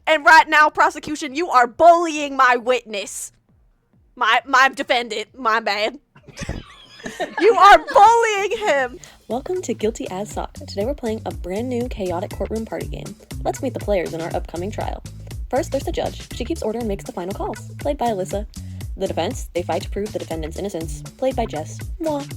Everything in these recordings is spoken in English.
And right now, prosecution, you are bullying my witness. My defendant, my bad. You are bullying him! Welcome to Guilty as Sock. Today we're playing a brand new chaotic courtroom party game. Let's meet the players in our upcoming trial. First, there's the judge. She keeps order and makes the final calls, played by Alyssa. The defense, they fight to prove the defendant's innocence, played by Jess. Mwah.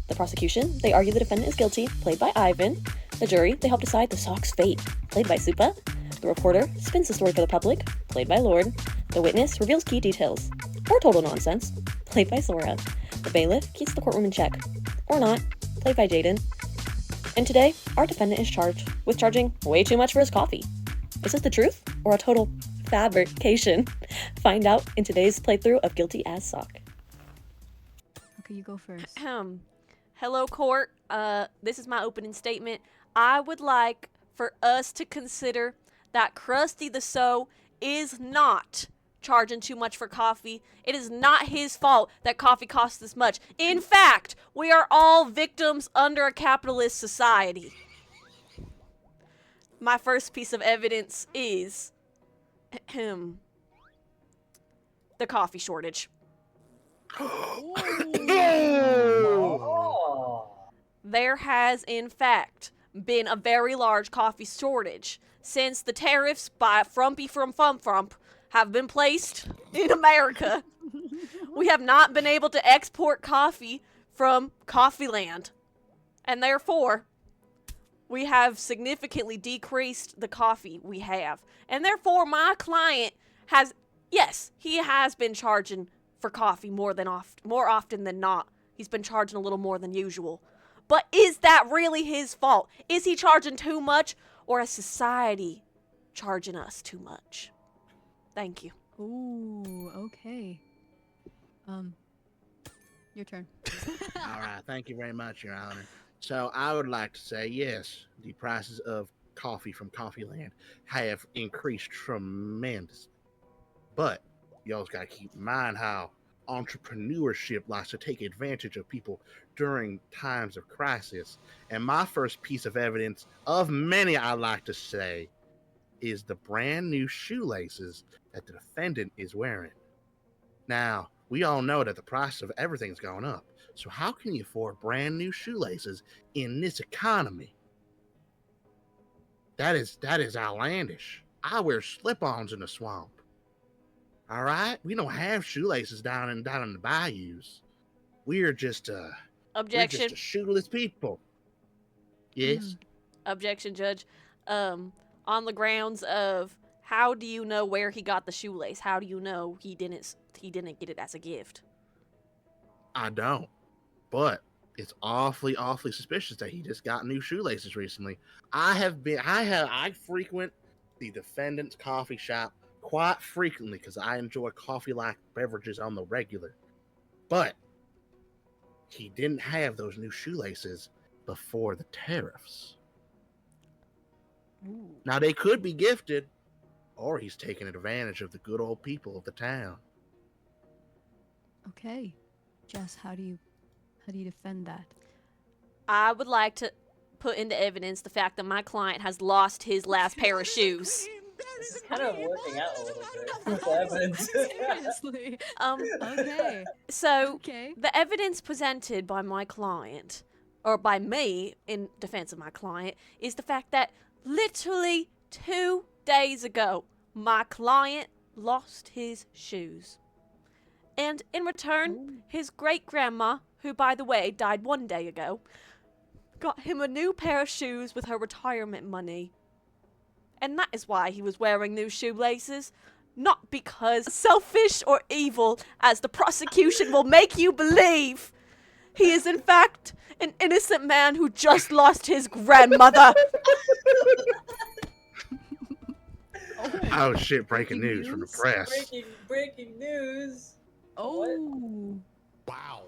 The prosecution, they argue the defendant is guilty, played by Ivan. The jury, they help decide the Sock's fate, played by Soopa. The reporter spins the story for the public, played by Lord. The witness reveals key details, or total nonsense, played by Sora. The bailiff keeps the courtroom in check, or not, played by Jayden. And today, our defendant is charged with charging way too much for his coffee. Is this the truth, or a total fabrication? Find out in today's playthrough of Guilty as Sock. Okay, you go first. Hello, court. This is my opening statement. I would like for us to consider that Krusty the So is not charging too much for coffee. It is not his fault that coffee costs this much. In fact, we are all victims under a capitalist society. My first piece of evidence is the coffee shortage. There has, in fact, been a very large coffee shortage since the tariffs by Frumpy from Frump have been placed in America. We have not been able to export coffee from Coffee Land, and therefore, we have significantly decreased the coffee we have. And therefore, my client has, yes, he has been charging for coffee more often than not. He's been charging a little more than usual. But is that really his fault? Is he charging too much, or is society charging us too much? Thank you. Ooh, okay. Your turn. All right, thank you very much, Your Honor. So I would like to say, yes, the prices of coffee from Coffee Land have increased tremendously. But you always got to keep in mind how entrepreneurship likes to take advantage of people during times of crisis. And my first piece of evidence, of many I like to say, is the brand new shoelaces that the defendant is wearing. Now, we all know that the price of everything's going up. So how can you afford brand new shoelaces in this economy? That is outlandish. I wear slip-ons in the swamp. All right? We don't have shoelaces down in the bayous. We're just Objection. We're just shoeless people. Yes? Objection, Judge. On the grounds of, how do you know where he got the shoelace? How do you know he didn't get it as a gift? I don't. But it's awfully suspicious that he just got new shoelaces recently. I frequent the defendant's coffee shop quite frequently because I enjoy coffee-like beverages on the regular. But he didn't have those new shoelaces before the tariffs. Ooh. Now, they could be gifted, or he's taking advantage of the good old people of the town. Okay. Jess, how do you defend that? I would like to put into evidence the fact that my client has lost his last pair of shoes. This is kind of working out a little bit with the evidence. Seriously. Okay. So, Okay. the evidence presented by my client, or by me in defense of my client, is the fact that literally 2 days ago, my client lost his shoes. And in return, his great-grandma, who, by the way, died 1 day ago, got him a new pair of shoes with her retirement money. And that is why he was wearing new shoelaces. Not because selfish or evil, as the prosecution will make you believe. He is, in fact, an innocent man who just lost his grandmother. Oh shit, breaking news from the press. Breaking news. Oh. Wow.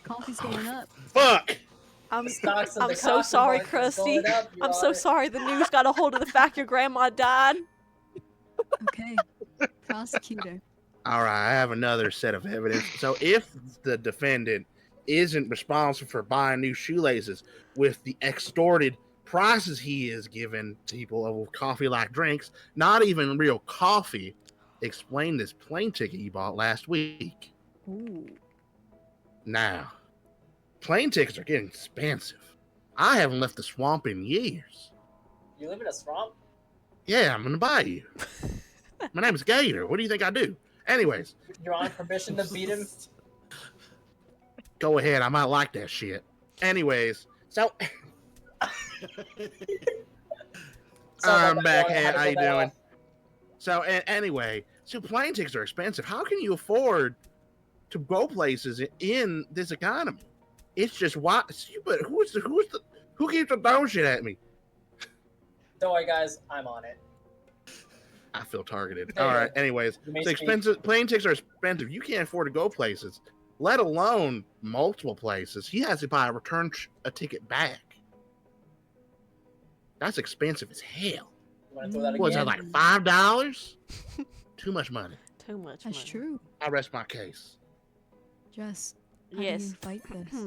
Coffee's going up. Fuck! I'm Stocks in I'm the so coffee sorry, market's Krusty. going up, Your I'm so Honor. sorry the news got a hold of the fact your grandma died. Okay. Prosecutor. All right, I have another set of evidence. So if the defendant isn't responsible for buying new shoelaces with the extorted prices he is giving people of coffee-like drinks, not even real coffee. Explain this plane ticket you bought last week. Ooh. Now, plane tickets are getting expensive. I haven't left the swamp in years. You live in a swamp? Yeah, I'm gonna buy you. My name is Gator. What do you think I do? Anyways, You're on permission to beat him? go ahead. I might like that shit. Anyways, so I'm back. Hey, how you doing? So anyway, so plane tickets are expensive. How can you afford to go places in this economy? It's just why. But who keeps throwing shit at me? Don't worry, guys. I'm on it. I feel targeted. There All you right. go. Anyways, You may it's speak. expensive. Plane tickets are expensive. You can't afford to go places, let alone multiple places. He has to buy a ticket back. That's expensive as hell. You want to throw that What's again? that, like $5? Too much money. Too much. That's money. true. I rest my case. Jess, how Yes. do you fight this?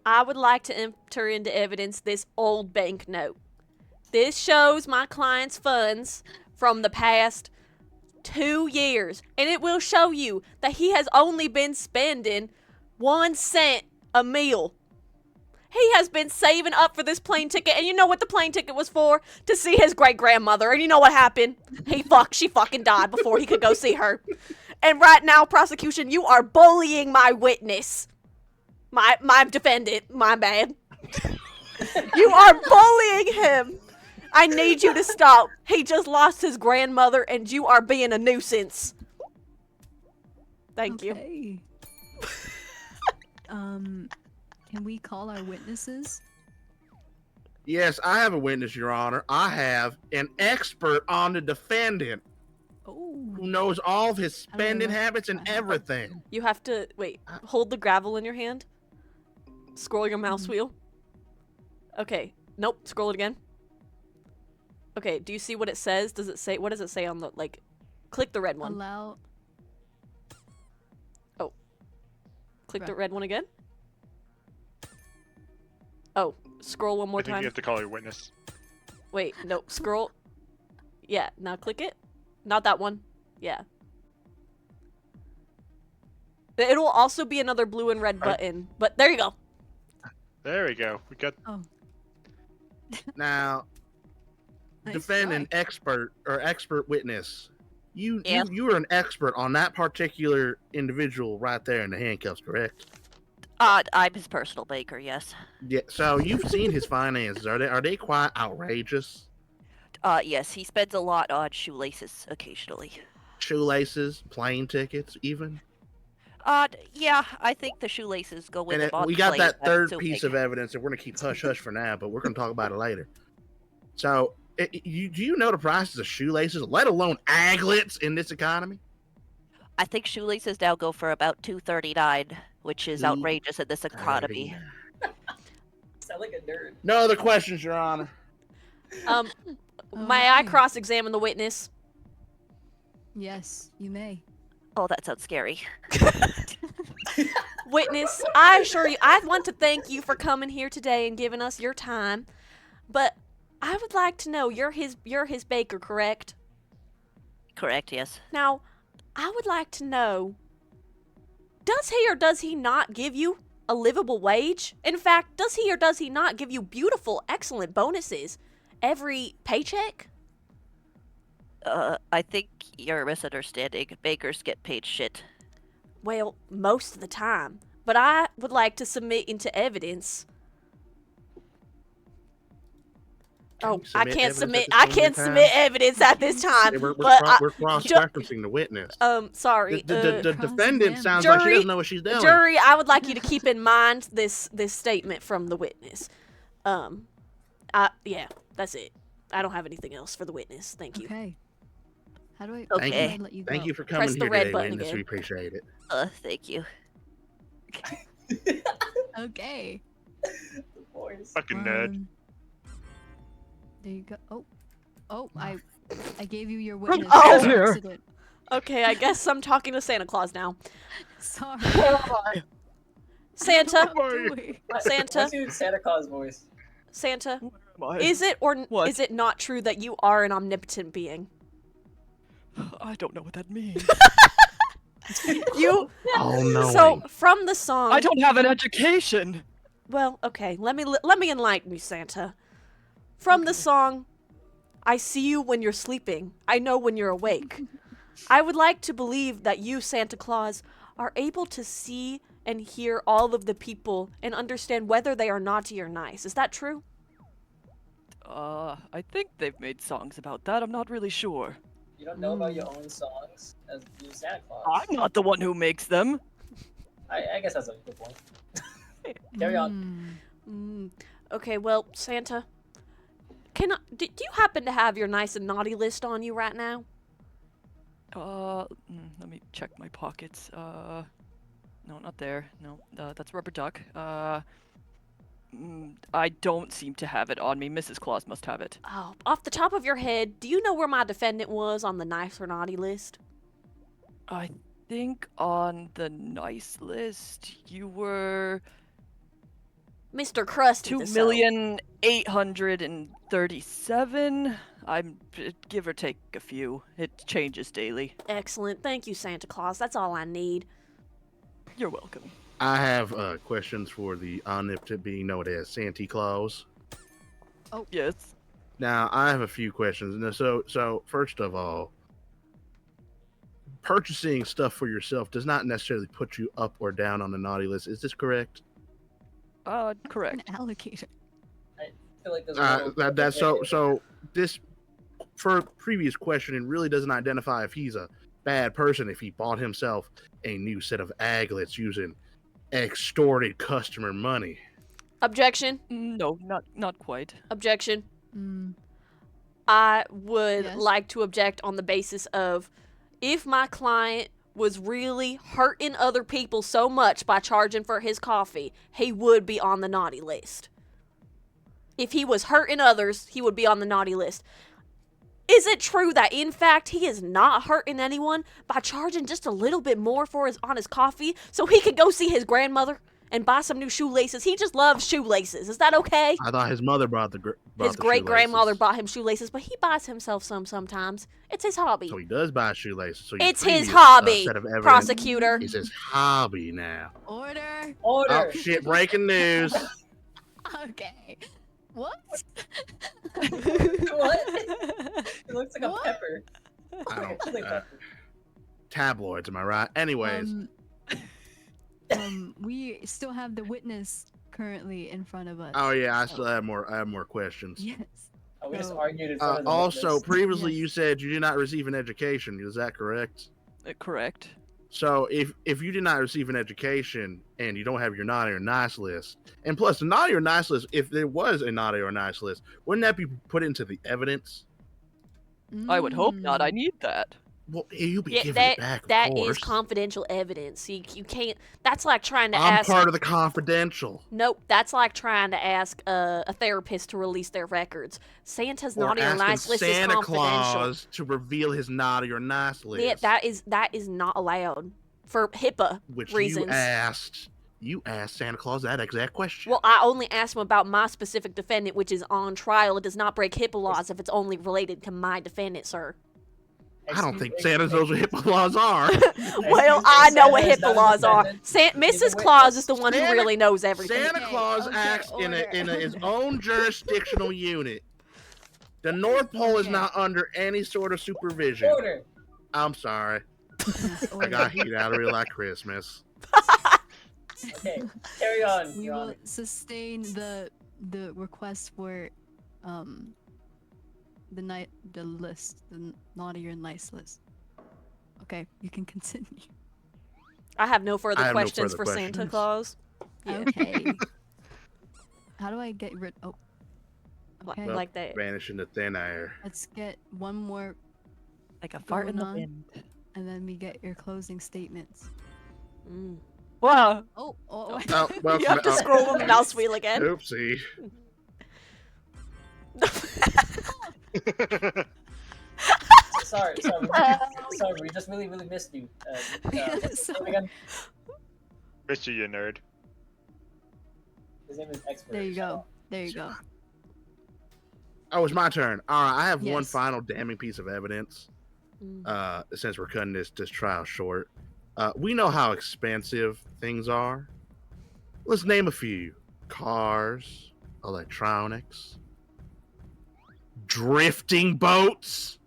I would like to enter into evidence this old banknote. This shows my client's funds from the past 2 years, and it will show you that he has only been spending 1 cent a meal. He has been saving up for this plane ticket, and you know what the plane ticket was for? To see his great-grandmother, and you know what happened? She fucking died before he could go see her. And right now, prosecution, you are bullying my witness. My defendant, my bad. You are bullying him. I need you to stop. He just lost his grandmother, and you are being a nuisance. Thank you. Okay. Can we call our witnesses? Yes, I have a witness, Your Honor. I have an expert on the defendant Oh. who knows all of his I don't know spending what- habits and everything. You have to, wait, hold the gravel in your hand. Scroll your mouse wheel. Okay. Nope, scroll it again. Okay, do you see what it says? Does it say, what does it say on the, like, click the red one. Allow. Click the Correct. red one again. Oh, scroll one more I think time. you have to call your witness. Wait, no, scroll. Yeah, now click it. Not that one. Yeah. It'll also be another blue and red button, but there you go. There we go. We got. Oh. Now, Nice defendant try. expert witness. You Yeah. you are an expert on that particular individual right there in the handcuffs, correct? I'm his personal baker, yes. Yeah. So you've seen his finances. Are they quite outrageous? Yes, he spends a lot on shoelaces occasionally. Shoelaces, plane tickets, even. Yeah, I think the shoelaces go with And the we got plane. that That's third so piece big. of evidence, and we're gonna keep hush hush for now, but we're gonna talk about it later. So, do you know the prices of shoelaces, let alone aglets, in this economy? I think shoelaces now go for about $2.39, which is outrageous in this economy. Sound like a nerd. No other questions, Your Honor. May I Okay. cross-examine the witness? Yes, you may. Oh, that sounds scary. Witness, I assure you, I want to thank you for coming here today and giving us your time. But I would like to know, you're his baker, correct? Correct, yes. Now, I would like to know, does he or does he not give you a livable wage? In fact, does he or does he not give you beautiful, excellent bonuses every paycheck? I think you're misunderstanding. Bakers get paid shit. Well, most of the time. But I would like to submit into evidence. Oh, I can't submit. I can't submit evidence at this time. We're but cross-referencing the witness. sorry. The defendant Cross-examine. sounds like she Jury- doesn't know what she's doing. Jury, I would like you to keep in mind this statement from the witness. Yeah, that's it. I don't have anything else for the witness. Thank you. Okay. How do I? Okay. how do I let you Thank go? you for coming Press the here red today, button witness. again. We appreciate it. Thank you. Okay. Boys. Fucking nerd. There you go. Oh, I gave you your witness. Oh! by accident. Okay, I guess I'm talking to Santa Claus now. Sorry. Santa, What am I doing? Santa, Let's do Santa Claus voice. Santa, Is it or What? is it not true that you are an omnipotent being? I don't know what that means. You. Oh no. So from the song. I don't have an education. Well, okay. Let me enlighten you, Santa. From the song, I see you when you're sleeping. I know when you're awake. I would like to believe that you, Santa Claus, are able to see and hear all of the people and understand whether they are naughty or nice. Is that true? I think they've made songs about that. I'm not really sure. You don't know about your own songs as you Santa Claus. I'm not the one who makes them. I guess that's a good point. Carry on. Okay, well, Santa, do you happen to have your nice and naughty list on you right now? Let me check my pockets. No, not there. No, that's rubber duck. I don't seem to have it on me. Mrs. Claus must have it. Oh, off the top of your head, do you know where my defendant was on the nice or naughty list? I think on the nice list you were Mr. Krusty the Soap. 2,837. I'm give or take a few. It changes daily. Excellent. Thank you, Santa Claus. That's all I need. You're welcome. I have questions for the omnipotent being known as Santa Claus. Oh yes. Now I have a few questions. Now, so first of all, purchasing stuff for yourself does not necessarily put you up or down on the naughty list. Is this correct? Correct. An alligator. I feel like there's So this for previous question, it really doesn't identify if he's a bad person if he bought himself a new set of aglets using extorted customer money. Objection. No, not quite. Objection. I would Yes? like to object on the basis of if my client was really hurting other people so much by charging for his coffee, he would be on the naughty list. If he was hurting others, he would be on the naughty list. Is it true that in fact he is not hurting anyone by charging just a little bit more for his coffee so he could go see his grandmother and buy some new shoelaces? He just loves shoelaces. Is that okay? I thought his mother brought His great grandmother bought him shoelaces, but he buys himself some sometimes. It's his hobby. So he does buy shoelaces. So It's your his previous, hobby, set of evidence prosecutor. is his hobby now. Order. Order. Oh shit! Breaking news. Okay. What? What? It looks like a What? pepper. I don't. Chili pepper. Tabloids, am I right? Anyways, We still have the witness currently in front of us. oh yeah, I still have more. I have more questions. Yes. Oh, we just So- argued in front of the Also, witness. previously Yes. you said you did not receive an education. Is that correct? Correct. So if you did not receive an education and you don't have your naughty or nice list, and plus the naughty or nice list, if there was a naughty or nice list, wouldn't that be put into the evidence? I would hope not. I need that. Well, you'll be Yeah, giving it back, of that course. is confidential evidence. You can't. That's like trying to I'm ask. part of the confidential. Nope, that's like trying to ask a therapist to release their records. Santa's naughty or asking nice list is Santa confidential. Claus to reveal his naughty or nice list. Yeah, that is not allowed for HIPAA which reasons. you asked Santa Claus that exact question. Well, I only asked him about my specific defendant, which is on trial. It does not break HIPAA laws if it's only related to my defendant, sir. I don't think Santa knows what HIPAA laws are. Well, I know what HIPAA laws are. Mrs. Claus is the one who Santa- really knows everything. Santa Okay, Claus okay, acts in order. his own jurisdictional unit. The North Pole is Okay. not under any sort of supervision. Order. I'm sorry. Yes, I order. got heat out of real like Christmas. Okay, carry on, We Your will Honor. sustain the request for the list, the naughty or nice list. Okay, you can continue. I have no further I have no questions further for Santa questions. Claus. Yeah. Okay. How do I get rid? Oh. Okay. Well, Like that. Vanish into thin air. Let's get one more, Like a fart in the Going on. wind. and then we get your closing statements. Mm. Wow. Oh. Oh, You welcome have to scroll on the mouse wheel again. Oopsie. Sorry, we just really missed you. Sorry. Again, Missed you, nerd. his name is Expert. There you shout go. There you go. Oh, it's my turn. All right, I have one Yes. final damning piece of evidence. Since we're cutting this trial short, we know how expensive things are. Let's name a few: cars, electronics, drifting boats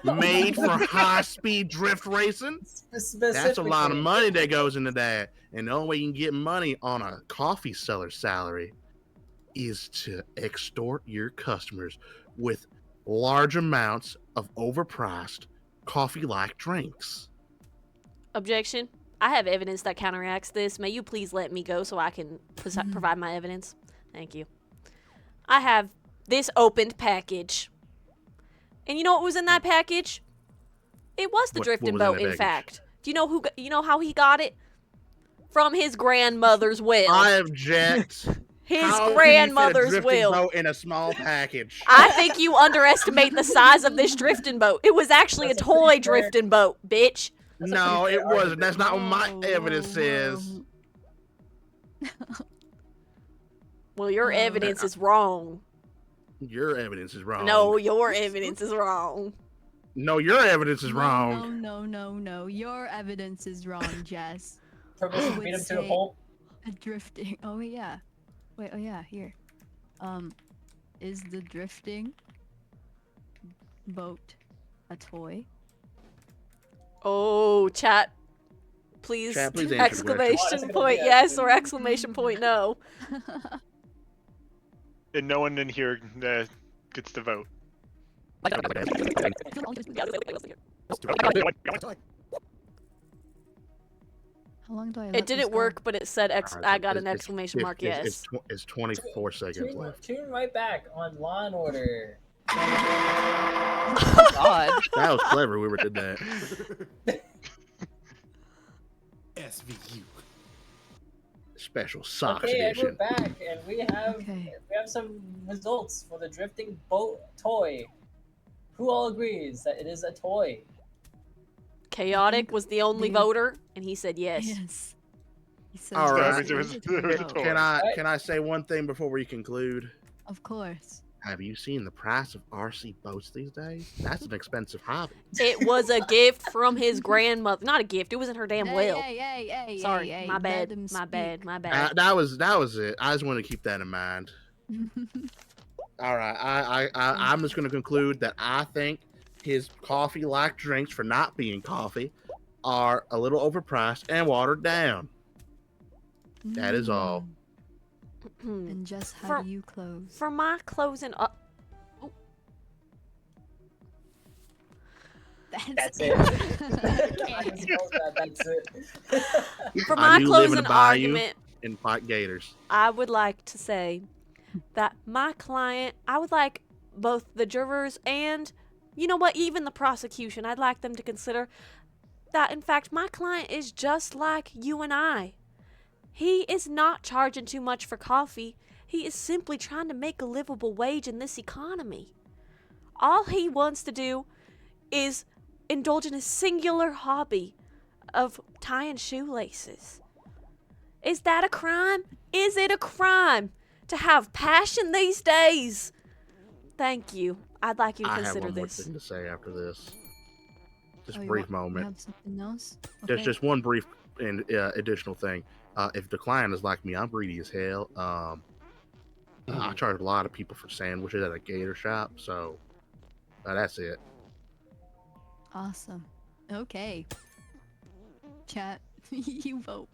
made for high-speed drift racing. That's a lot of money that goes into that. And the only way you can get money on a coffee seller's salary is to extort your customers with large amounts of overpriced coffee-like drinks. Objection. I have evidence that counteracts this. May you please let me go so I can provide my evidence? Thank you. I have this opened package. And you know what was in that package? It was the What drifting was in boat, that in package? fact. Do you know who? You know how he got it? From his grandmother's will. I object. His How can you fit a grandmother's drifting will. boat in a small package. I think you underestimate the size of this drifting boat. It was actually That's a a pretty toy fair- drifting boat, bitch. That's a No, pretty it fair wasn't. argument. That's not what my Whoa, evidence whoa, says. Well, your Oh. evidence is wrong. Your evidence is wrong. No, your evidence is wrong. No, your evidence is No, wrong. No. Your evidence is wrong, Jess. Permission to would beat him to a say- pulp. A drifting. Oh yeah. Wait. Oh yeah. Here. Is the drifting boat a toy? Oh, chat. Please, Chat, please answer the exclamation question. point yes or exclamation point no. And no one in here gets to vote. How long do I? It let didn't this go? work, but it said I got an It's- exclamation mark it's- yes. It's 24 seconds left. Tune right back on Law and Order. God. That was clever. Whoever did that. SVU. Special socks Okay, and we're edition. back, and we have Okay. some results for the drifting boat toy. Who all agrees that it is a toy? Chaotic was the only they- voter, and he said yes. Yes. He says All right. yes, It was- it it was a boat. toy. Can I say one thing before we conclude? Of course. Have you seen the price of RC boats these days? That's an expensive hobby. It was a gift from his grandmother. Not a gift. It was in her damn will. Hey, Sorry, hey, my let bad. him My bad. speak. My bad. That was it. I just want to keep that in mind. All right. I'm just going to conclude that I think his coffee-like drinks, for not being coffee, are a little overpriced and watered down. That is all. And Jess, how For- do you close? For my closing up. That's it. I Okay. suppose that's it. For I my do live in closing a bayou. argument, And fight gators. I would like to say that my client, I would like both the jurors and, you know what, even the prosecution, I'd like them to consider that, in fact, my client is just like you and I. He is not charging too much for coffee. He is simply trying to make a livable wage in this economy. All he wants to do is indulge in his singular hobby of tying shoelaces. Is that a crime? Is it a crime to have passion these days? Thank you. I'd like you to I have consider one more this. thing to say after this. Just Oh, a you brief want- you moment. have something else? There's Okay. just one brief and additional thing. If the client is like me, I'm greedy as hell. I charge a lot of people for sandwiches at a gator shop, so that's it. Awesome. Okay. Chat, you vote.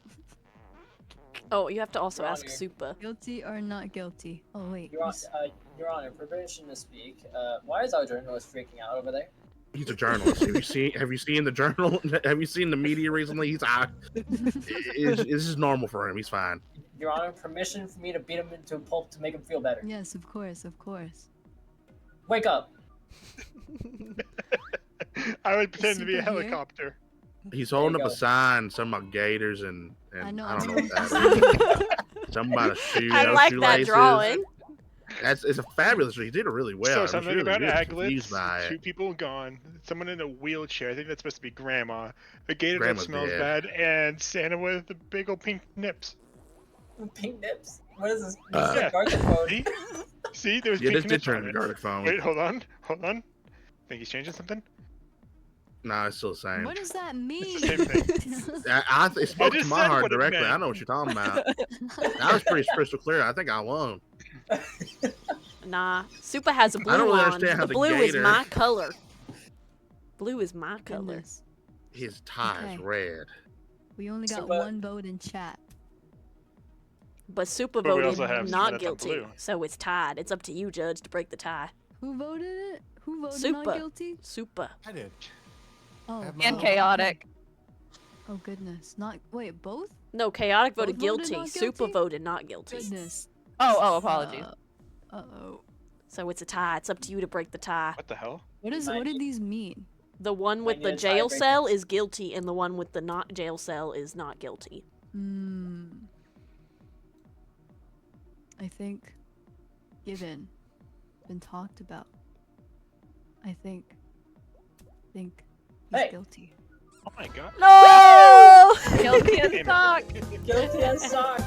Oh, you have to also Wrong ask here. Soopa. Guilty or not guilty? Oh wait. Your Honor, permission to speak. Why is our journalist freaking out over there? He's a journalist. Have you seen the journal? Have you seen the media recently? He's this is normal for him. He's fine. Your Honor, permission for me to beat him into a pulp to make him feel better. Yes, of course, of course. Wake up! I would pretend to be a Super here? helicopter. He's There holding you up a go. sign, something about gators and I know, I don't know I what that is. Something about a shoe. I no like shoelaces. that drawing. It's a fabulous. He did it really well. So I was something really, about really confused aglets, by it. 2 people gone, someone in a wheelchair, I think that's supposed to be grandma, a gator Grandma's that smells dead. bad, and Santa with the big old pink nips. Pink nips? What is this? Uh, This is a Garden mode. See? See, there was Yeah, pink this did turn on into it. garlic phone. Wait, hold on. Think he's changing something? Nah, it's still the same. What does that mean? It's the same thing. It spoke to just my said heart what it directly. I meant. know what you're talking about. That was pretty crystal clear. I think I won. Nah, Soopa has a blue I don't really on. understand how The the blue is gator- my color. Blue is my color. Goodness. His tie is Okay. red. We only got Soopa- one vote in chat. But Soopa But we voted also have someone not that's on guilty, blue. so it's tied. It's up to you, Judge, to break the tie. Who voted it? Who voted Soopa. not guilty? Soopa. I did. Oh, Have my And own. chaotic. oh goodness. Not wait, both? No, Chaotic voted Both voted guilty. not Soopa guilty? voted not guilty. Goodness. Oh, apologies. Uh-oh. So it's a tie. It's up to you to break the tie. What the hell? What did these mean? The one with I the need a jail tiebreaker. cell is guilty, and the one with the not jail cell is not guilty. Hmm. I think given been talked about. I think he's Hey. guilty. Oh my god. No! Guilty as Damn it. fuck. Guilty as sock.